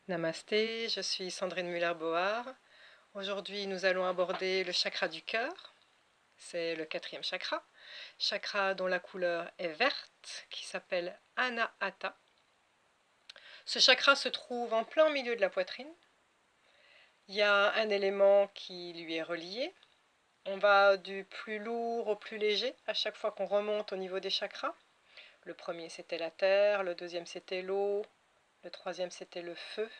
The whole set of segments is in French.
Namasté, je suis Sandrine Muller-Board. Aujourd'hui, nous allons aborder le chakra du cœur. C'est le quatrième chakra. Chakra dont la couleur est verte, qui s'appelle Anahata. Ce chakra se trouve en plein milieu de la poitrine. Il y a un élément qui lui est relié. On va du plus lourd au plus léger à chaque fois qu'on remonte au niveau des chakras. Le premier, c'était la terre. Le deuxième, c'était l'eau. Le troisième, c'était le feu.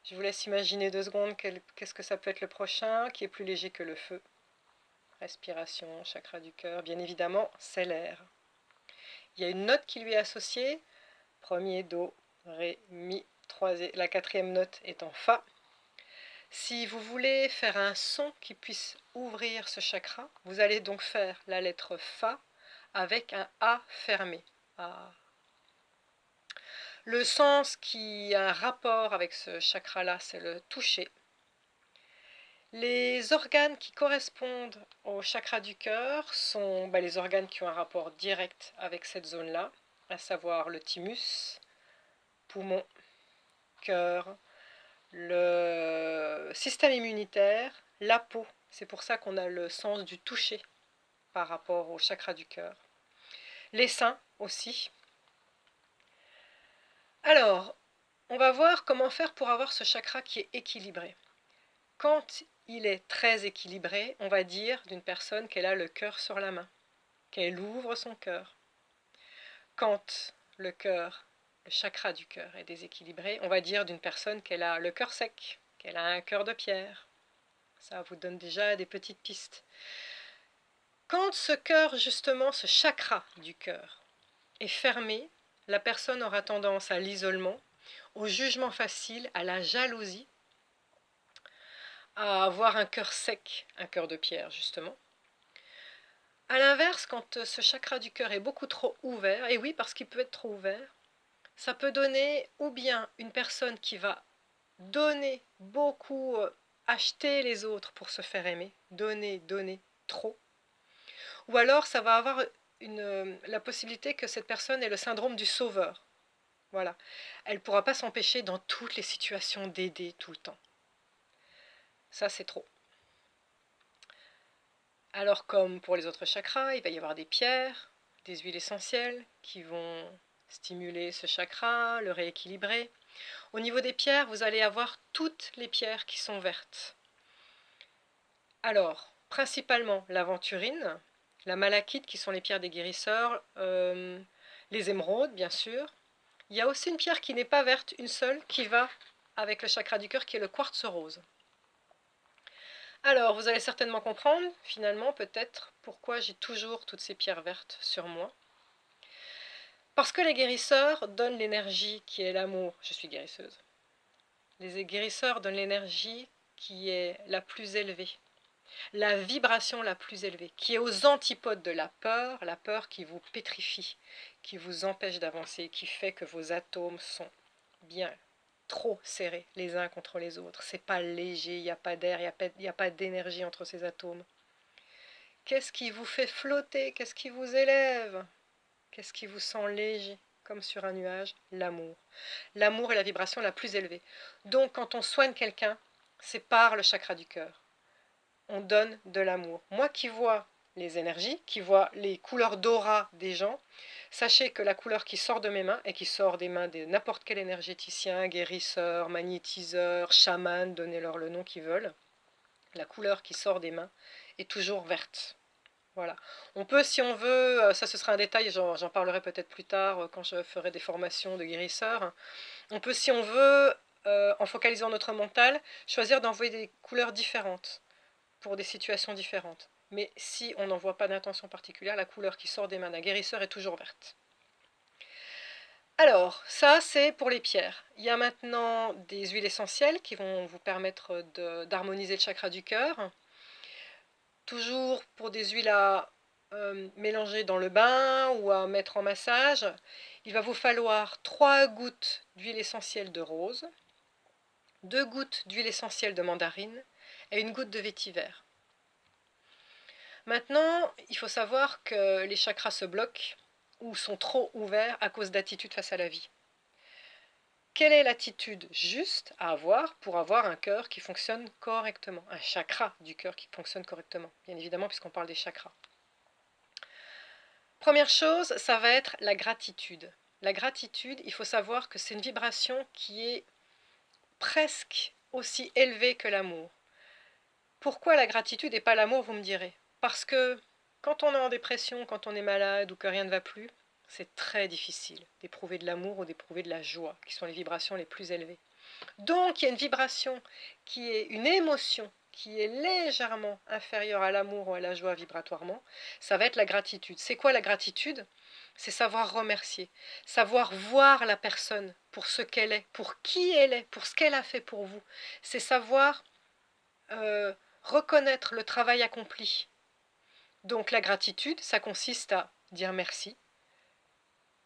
Je vous laisse imaginer 2 secondes qu'est-ce que ça peut être le prochain, qui est plus léger que le feu. Respiration, chakra du cœur, bien évidemment, c'est l'air. Il y a une note qui lui est associée. Premier, do, ré, mi, la quatrième note est en fa. Si vous voulez faire un son qui puisse ouvrir ce chakra, vous allez donc faire la lettre fa avec un a fermé. A. Le sens qui a un rapport avec ce chakra-là, c'est le toucher. Les organes qui correspondent au chakra du cœur sont les organes qui ont un rapport direct avec cette zone-là, à savoir le thymus, poumon, cœur, le système immunitaire, la peau. C'est pour ça qu'on a le sens du toucher par rapport au chakra du cœur. Les seins aussi. Alors, on va voir comment faire pour avoir ce chakra qui est équilibré. Quand il est très équilibré, on va dire d'une personne qu'elle a le cœur sur la main, qu'elle ouvre son cœur. Quand le chakra du cœur est déséquilibré, on va dire d'une personne qu'elle a le cœur sec, qu'elle a un cœur de pierre. Ça vous donne déjà des petites pistes. Quand ce cœur, justement, ce chakra du cœur est fermé, la personne aura tendance à l'isolement, au jugement facile, à la jalousie, à avoir un cœur sec, un cœur de pierre, justement. A l'inverse, quand ce chakra du cœur est beaucoup trop ouvert, et oui, parce qu'il peut être trop ouvert, ça peut donner ou bien une personne qui va donner beaucoup, acheter les autres pour se faire aimer, donner trop, ou alors ça va avoir la possibilité que cette personne ait le syndrome du sauveur. Voilà. Elle ne pourra pas s'empêcher dans toutes les situations d'aider tout le temps. Ça, c'est trop. Alors comme pour les autres chakras, il va y avoir des pierres, des huiles essentielles qui vont stimuler ce chakra, le rééquilibrer. Au niveau des pierres, vous allez avoir toutes les pierres qui sont vertes. Alors, principalement l'aventurine, la malachite qui sont les pierres des guérisseurs, les émeraudes bien sûr. Il y a aussi une pierre qui n'est pas verte, une seule, qui va avec le chakra du cœur, qui est le quartz rose. Alors, vous allez certainement comprendre, finalement, peut-être, pourquoi j'ai toujours toutes ces pierres vertes sur moi. Parce que les guérisseurs donnent l'énergie qui est l'amour. Je suis guérisseuse. Les guérisseurs donnent l'énergie qui est la plus élevée, la vibration la plus élevée, qui est aux antipodes de la peur qui vous pétrifie, qui vous empêche d'avancer, qui fait que vos atomes sont bien trop serrés les uns contre les autres. C'est pas léger, il n'y a pas d'air, il n'y a pas d'énergie entre ces atomes. Qu'est-ce qui vous fait flotter? Qu'est-ce qui vous élève? Qu'est-ce qui vous sent léger, comme sur un nuage? L'amour. L'amour est la vibration la plus élevée. Donc quand on soigne quelqu'un, c'est par le chakra du cœur. On donne de l'amour. Moi qui vois les énergies, qui vois les couleurs d'aura des gens, sachez que la couleur qui sort de mes mains et qui sort des mains de n'importe quel énergéticien, guérisseur, magnétiseur, chaman, donnez-leur le nom qu'ils veulent, la couleur qui sort des mains est toujours verte. Voilà. On peut, si on veut, ça ce sera un détail, j'en parlerai peut-être plus tard quand je ferai des formations de guérisseurs. On peut, si on veut, en focalisant notre mental, choisir d'envoyer des couleurs différentes pour des situations différentes. Mais si on n'envoie pas d'intention particulière, la couleur qui sort des mains d'un guérisseur est toujours verte. Alors, ça c'est pour les pierres. Il y a maintenant des huiles essentielles qui vont vous permettre d'harmoniser le chakra du cœur. Toujours pour des huiles à mélanger dans le bain ou à mettre en massage. Il va vous falloir 3 gouttes d'huile essentielle de rose, 2 gouttes d'huile essentielle de mandarine et une goutte de vétiver. Maintenant, il faut savoir que les chakras se bloquent ou sont trop ouverts à cause d'attitudes face à la vie. Quelle est l'attitude juste à avoir pour avoir un cœur qui fonctionne correctement, un chakra du cœur qui fonctionne correctement, bien évidemment, puisqu'on parle des chakras. Première chose, ça va être la gratitude. La gratitude, il faut savoir que c'est une vibration qui est presque aussi élevée que l'amour. Pourquoi la gratitude et pas l'amour, vous me direz? Parce que quand on est en dépression, quand on est malade ou que rien ne va plus, c'est très difficile d'éprouver de l'amour ou d'éprouver de la joie, qui sont les vibrations les plus élevées. Donc il y a une vibration qui est une émotion qui est légèrement inférieure à l'amour ou à la joie vibratoirement, ça va être la gratitude. C'est quoi la gratitude? C'est savoir remercier, savoir voir la personne pour ce qu'elle est, pour qui elle est, pour ce qu'elle a fait pour vous. C'est savoir reconnaître le travail accompli. Donc la gratitude, ça consiste à dire merci.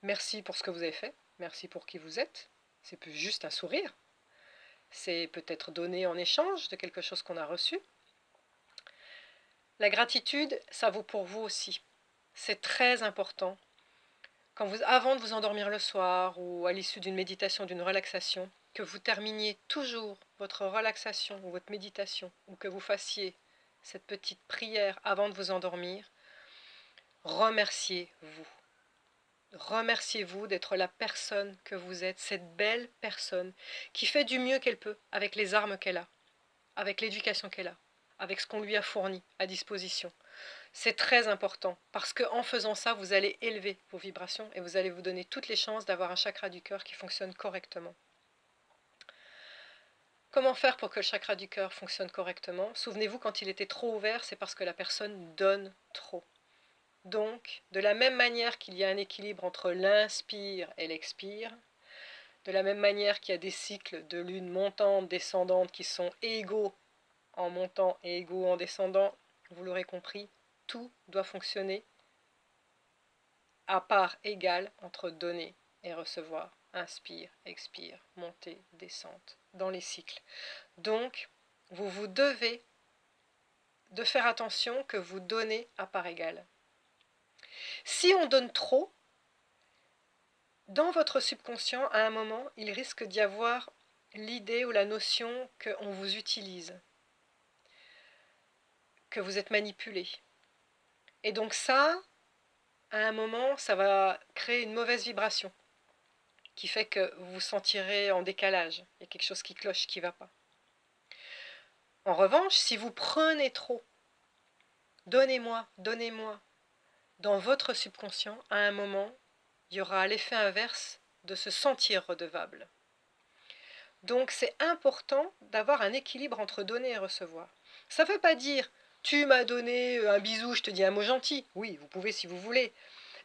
Merci pour ce que vous avez fait, merci pour qui vous êtes. C'est plus juste un sourire. C'est peut-être donné en échange de quelque chose qu'on a reçu. La gratitude, ça vaut pour vous aussi. C'est très important. Avant de vous endormir le soir ou à l'issue d'une méditation, d'une relaxation, que vous terminiez toujours votre relaxation ou votre méditation, ou que vous fassiez cette petite prière avant de vous endormir, remerciez-vous. Remerciez-vous d'être la personne que vous êtes, cette belle personne qui fait du mieux qu'elle peut avec les armes qu'elle a, avec l'éducation qu'elle a, avec ce qu'on lui a fourni à disposition. C'est très important parce qu'en faisant ça, vous allez élever vos vibrations et vous allez vous donner toutes les chances d'avoir un chakra du cœur qui fonctionne correctement. Comment faire pour que le chakra du cœur fonctionne correctement? Souvenez-vous, quand il était trop ouvert, c'est parce que la personne donne trop. Donc, de la même manière qu'il y a un équilibre entre l'inspire et l'expire, de la même manière qu'il y a des cycles de lune montante, descendante qui sont égaux en montant et égaux en descendant, vous l'aurez compris, tout doit fonctionner à part égale entre donner et recevoir. Inspire, expire, montée, descente, dans les cycles. Donc, vous vous devez de faire attention que vous donnez à part égale. Si on donne trop, dans votre subconscient, à un moment, il risque d'y avoir l'idée ou la notion qu'on vous utilise, que vous êtes manipulé. Et donc ça, à un moment, ça va créer une mauvaise vibration qui fait que vous vous sentirez en décalage. Il y a quelque chose qui cloche, qui ne va pas. En revanche, si vous prenez trop, donnez-moi, donnez-moi, dans votre subconscient, à un moment, il y aura l'effet inverse de se sentir redevable. Donc c'est important d'avoir un équilibre entre donner et recevoir. Ça ne veut pas dire tu m'as donné un bisou, je te dis un mot gentil. Oui, vous pouvez si vous voulez.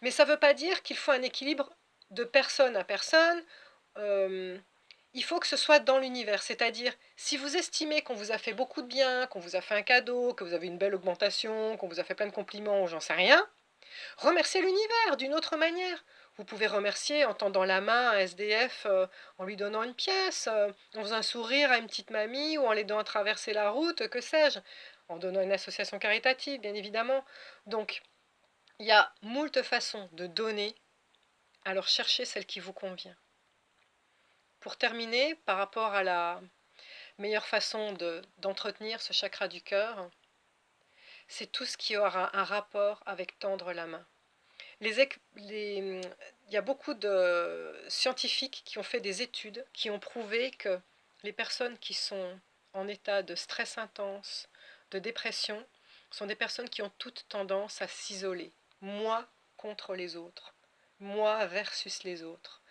Mais ça ne veut pas dire qu'il faut un équilibre de personne à personne. Il faut que ce soit dans l'univers. C'est-à-dire, si vous estimez qu'on vous a fait beaucoup de bien, qu'on vous a fait un cadeau, que vous avez une belle augmentation, qu'on vous a fait plein de compliments, j'en sais rien, remerciez l'univers d'une autre manière. Vous pouvez remercier en tendant la main à un SDF, en lui donnant une pièce, en faisant un sourire à une petite mamie ou en l'aidant à traverser la route, que sais-je, en donnant une association caritative, bien évidemment. Donc, il y a moult façons de donner, alors cherchez celle qui vous convient. Pour terminer, par rapport à la meilleure façon d'entretenir ce chakra du cœur, c'est tout ce qui aura un rapport avec tendre la main. Il y a beaucoup de scientifiques qui ont fait des études qui ont prouvé que les personnes qui sont en état de stress intense, de dépression, sont des personnes qui ont toute tendance à s'isoler. Moi contre les autres. Moi versus les autres.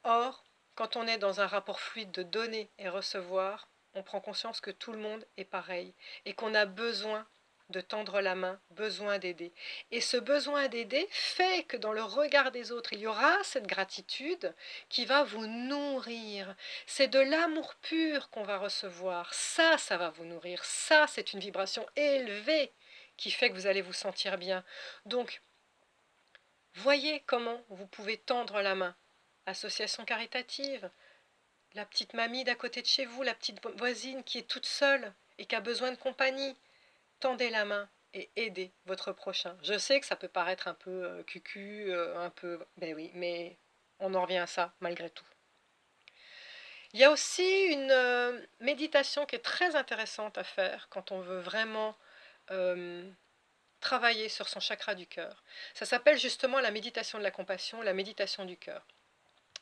Or, quand on est dans un rapport fluide de donner et recevoir, on prend conscience que tout le monde est pareil et qu'on a besoin de tendre la main, besoin d'aider. Et ce besoin d'aider fait que dans le regard des autres, il y aura cette gratitude qui va vous nourrir. C'est de l'amour pur qu'on va recevoir. Ça va vous nourrir. Ça, c'est une vibration élevée qui fait que vous allez vous sentir bien. Donc, voyez comment vous pouvez tendre la main. Association caritative, la petite mamie d'à côté de chez vous, la petite voisine qui est toute seule et qui a besoin de compagnie. Tendez la main et aidez votre prochain. Je sais que ça peut paraître un peu cucu, un peu... Ben oui, mais on en revient à ça malgré tout. Il y a aussi une méditation qui est très intéressante à faire quand on veut vraiment euh, travailler sur son chakra du cœur. Ça s'appelle justement la méditation de la compassion, la méditation du cœur.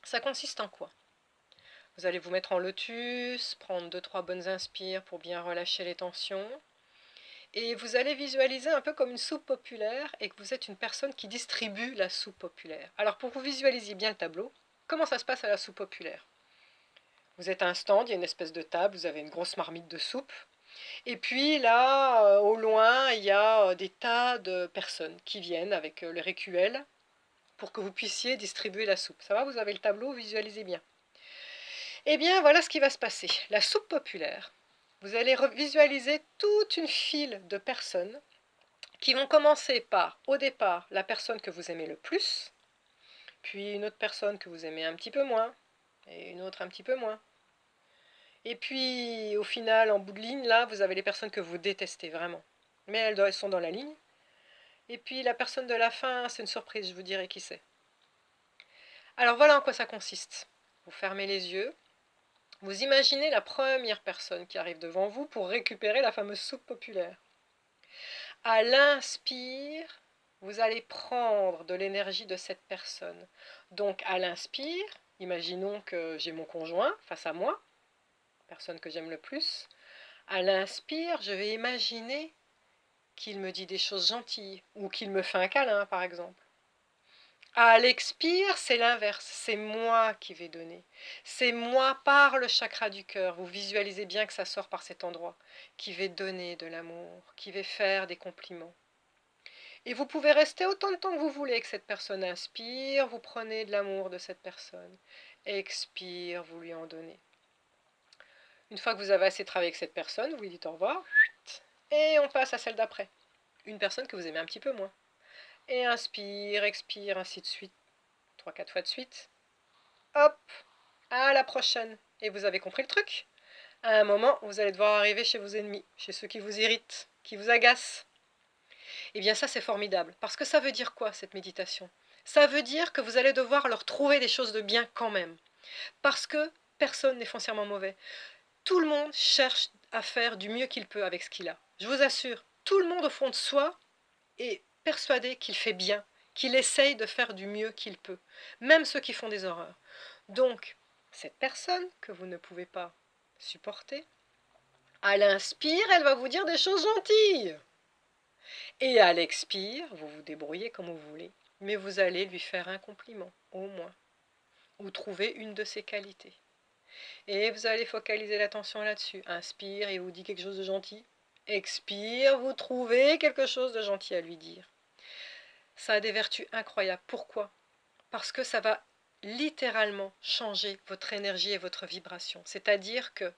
Ça consiste en quoi? Vous allez vous mettre en lotus, prendre deux trois bonnes inspires pour bien relâcher les tensions. Et vous allez visualiser un peu comme une soupe populaire et que vous êtes une personne qui distribue la soupe populaire. Alors pour que vous visualisiez bien le tableau, comment ça se passe à la soupe populaire? Vous êtes à un stand, il y a une espèce de table, vous avez une grosse marmite de soupe. Et puis là, au loin, il y a des tas de personnes qui viennent avec les récuelles pour que vous puissiez distribuer la soupe. Ça va, vous avez le tableau, visualisez bien. Eh bien, voilà ce qui va se passer. La soupe populaire, vous allez visualiser toute une file de personnes qui vont commencer par, au départ, la personne que vous aimez le plus, puis une autre personne que vous aimez un petit peu moins, et une autre un petit peu moins. Et puis, au final, en bout de ligne, là, vous avez les personnes que vous détestez vraiment. Mais elles sont dans la ligne. Et puis, la personne de la fin, c'est une surprise, je vous dirai qui c'est. Alors voilà en quoi ça consiste. Vous fermez les yeux. Vous imaginez la première personne qui arrive devant vous pour récupérer la fameuse soupe populaire. À l'inspire, vous allez prendre de l'énergie de cette personne. Donc à l'inspire, imaginons que j'ai mon conjoint face à moi, personne que j'aime le plus. À l'inspire, je vais imaginer qu'il me dit des choses gentilles ou qu'il me fait un câlin, par exemple. À l'expire, c'est l'inverse. C'est moi qui vais donner. C'est moi par le chakra du cœur. Vous visualisez bien que ça sort par cet endroit. Qui vais donner de l'amour, qui vais faire des compliments. Et vous pouvez rester autant de temps que vous voulez avec cette personne. Inspire, vous prenez de l'amour de cette personne. Expire, vous lui en donnez. Une fois que vous avez assez travaillé avec cette personne, vous lui dites au revoir. Et on passe à celle d'après. Une personne que vous aimez un petit peu moins. Et inspire, expire, ainsi de suite. 3-4 fois de suite. Hop, à la prochaine. Et vous avez compris le truc? À un moment, vous allez devoir arriver chez vos ennemis, chez ceux qui vous irritent, qui vous agacent. Eh bien ça c'est formidable, parce que ça veut dire quoi cette méditation? Ça veut dire que vous allez devoir leur trouver des choses de bien quand même, parce que personne n'est foncièrement mauvais. Tout le monde cherche à faire du mieux qu'il peut avec ce qu'il a. Je vous assure, tout le monde au fond de soi est persuadé qu'il fait bien, qu'il essaye de faire du mieux qu'il peut, même ceux qui font des horreurs. Donc, cette personne que vous ne pouvez pas supporter, à l'inspire, elle va vous dire des choses gentilles. Et à l'expire, vous vous débrouillez comme vous voulez, mais vous allez lui faire un compliment, au moins, ou trouver une de ses qualités. Et vous allez focaliser l'attention là-dessus. Inspire, il vous dit quelque chose de gentil. Expire, vous trouvez quelque chose de gentil à lui dire. Ça a des vertus incroyables. Pourquoi? Parce que ça va littéralement changer votre énergie et votre vibration. C'est-à-dire que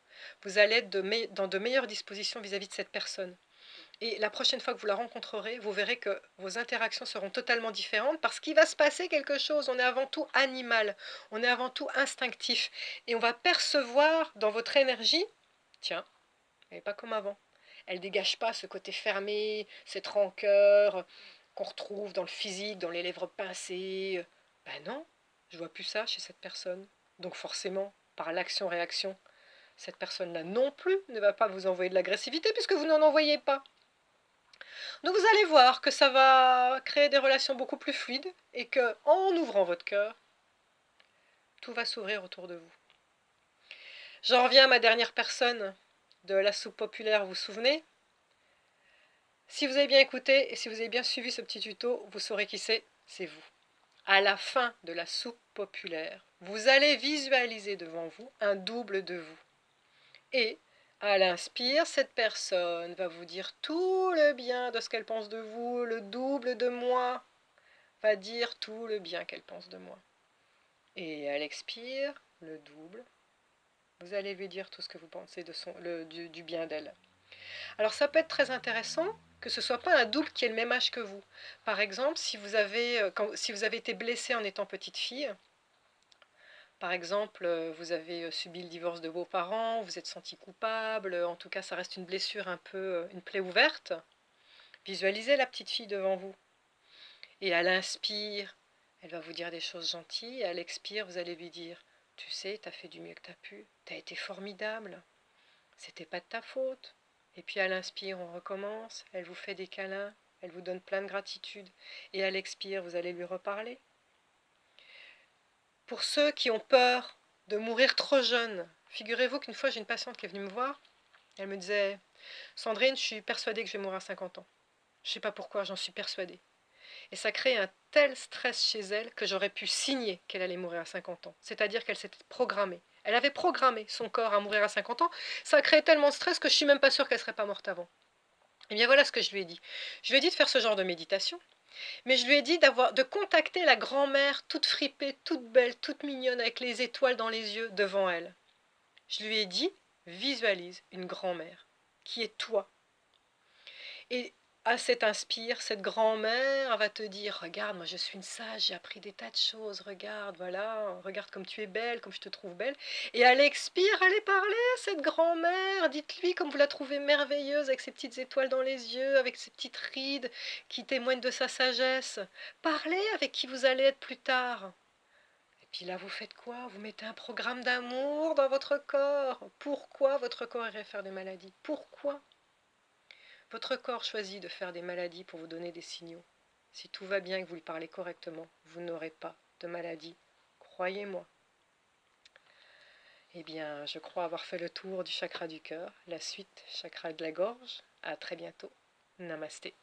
vous allez être dans de meilleures dispositions vis-à-vis de cette personne. Et la prochaine fois que vous la rencontrerez, vous verrez que vos interactions seront totalement différentes parce qu'il va se passer quelque chose. On est avant tout animal, on est avant tout instinctif. Et on va percevoir dans votre énergie, tiens, elle n'est pas comme avant. Elle ne dégage pas ce côté fermé, cette rancœur qu'on retrouve dans le physique, dans les lèvres pincées. Ben non, je vois plus ça chez cette personne. Donc forcément, par l'action-réaction, cette personne-là non plus ne va pas vous envoyer de l'agressivité puisque vous n'en envoyez pas. Donc vous allez voir que ça va créer des relations beaucoup plus fluides et que, en ouvrant votre cœur, tout va s'ouvrir autour de vous. J'en reviens à ma dernière personne de la soupe populaire, vous vous souvenez? Si vous avez bien écouté et si vous avez bien suivi ce petit tuto, vous saurez qui c'est vous. À la fin de la soupe populaire, vous allez visualiser devant vous un double de vous. Et à l'inspire, cette personne va vous dire tout le bien de ce qu'elle pense de vous, le double de moi va dire tout le bien qu'elle pense de moi. Et à l'expire, le double, vous allez lui dire tout ce que vous pensez du bien d'elle. Alors ça peut être très intéressant que ce ne soit pas un double qui ait le même âge que vous. Par exemple, si vous avez été blessé en étant petite fille, par exemple, vous avez subi le divorce de vos parents, vous êtes senti coupable, en tout cas ça reste une blessure un peu, une plaie ouverte, visualisez la petite fille devant vous. Et à l'inspire, elle va vous dire des choses gentilles, et à l'expire, vous allez lui dire tu sais, t'as fait du mieux que t'as pu, t'as été formidable, c'était pas de ta faute. Et puis à l'inspire, on recommence, elle vous fait des câlins, elle vous donne plein de gratitude. Et à l'expire, vous allez lui reparler. Pour ceux qui ont peur de mourir trop jeune, figurez-vous qu'une fois j'ai une patiente qui est venue me voir, elle me disait: Sandrine, je suis persuadée que je vais mourir à 50 ans. Je ne sais pas pourquoi, j'en suis persuadée. Et ça crée un tel stress chez elle que j'aurais pu signer qu'elle allait mourir à 50 ans. C'est-à-dire qu'elle s'était programmée. Elle avait programmé son corps à mourir à 50 ans. Ça a créé tellement de stress que je ne suis même pas sûre qu'elle ne serait pas morte avant. Et bien voilà ce que je lui ai dit. Je lui ai dit de faire ce genre de méditation. Mais je lui ai dit de contacter la grand-mère toute fripée, toute belle, toute mignonne, avec les étoiles dans les yeux devant elle. Je lui ai dit, visualise une grand-mère qui est toi. Et à cet inspire, cette grand-mère va te dire: regarde, moi je suis une sage, j'ai appris des tas de choses, regarde, voilà, regarde comme tu es belle, comme je te trouve belle. Et à l'expire, allez parler à cette grand-mère, dites-lui comme vous la trouvez merveilleuse, avec ses petites étoiles dans les yeux, avec ses petites rides qui témoignent de sa sagesse. Parlez avec qui vous allez être plus tard. Et puis là, vous faites quoi? Vous mettez un programme d'amour dans votre corps. Pourquoi votre corps irait faire des maladies? Pourquoi? Votre corps choisit de faire des maladies pour vous donner des signaux. Si tout va bien et que vous lui parlez correctement, vous n'aurez pas de maladie. Croyez-moi. Eh bien, je crois avoir fait le tour du chakra du cœur. La suite, chakra de la gorge. À très bientôt. Namasté.